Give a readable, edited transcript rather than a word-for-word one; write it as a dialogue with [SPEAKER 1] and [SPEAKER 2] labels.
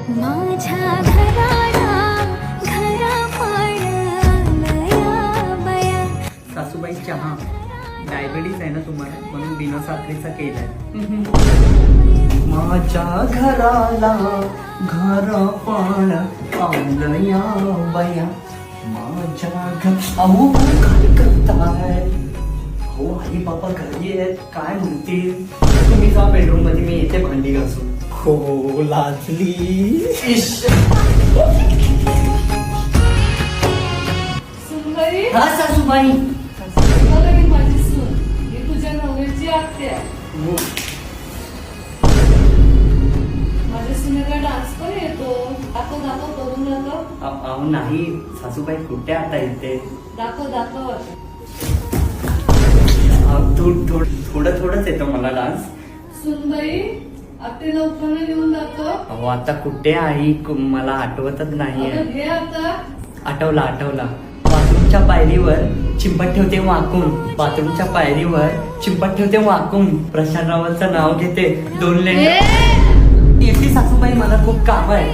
[SPEAKER 1] माझ्या घराला बया.
[SPEAKER 2] सासूबाई चहा डायबिटीज आहे ना तुम्हाला म्हणून बिना साखरेचा केलाय. माझ्या घराला घर पण आलया बया. माझ्या घर अहो काय करताय. हो आई बाबा घरी आहेत काय म्हणतील. तुम्ही जा बेडरूम मध्ये मी येते भांडी घासून. हो लाजली.
[SPEAKER 3] सुनबाई,
[SPEAKER 2] हा सासूबाई.
[SPEAKER 3] बघा ही माझी सून, ही तुझ्या नवऱ्याची आत्या आहे.
[SPEAKER 2] हो.
[SPEAKER 3] माझ्या सुनेला डान्स पण येतो. दाखव दाखव करून दाखव.
[SPEAKER 2] अहो नाही सासूबाई कुठे आता इथे.
[SPEAKER 3] दाखव दाखव.
[SPEAKER 2] थोडं थोडंच येतं मला डान्स.
[SPEAKER 3] सुनबाई, आत्तेला उत्पन्न लिहून दाखव.
[SPEAKER 2] अहो आता कुठे आई मला आठवतच नाहीये.
[SPEAKER 3] अगं घे आता.
[SPEAKER 2] आठवला बाथरूमच्या पायरीवर चिंपट ठेवते वाकून. बाथरूमच्या पायरीवर चिंपट ठेवते वाकून. प्रशांत रावलचं नाव घेते. 2 लेंड. येते सासूबाई मला खूप काम आहे.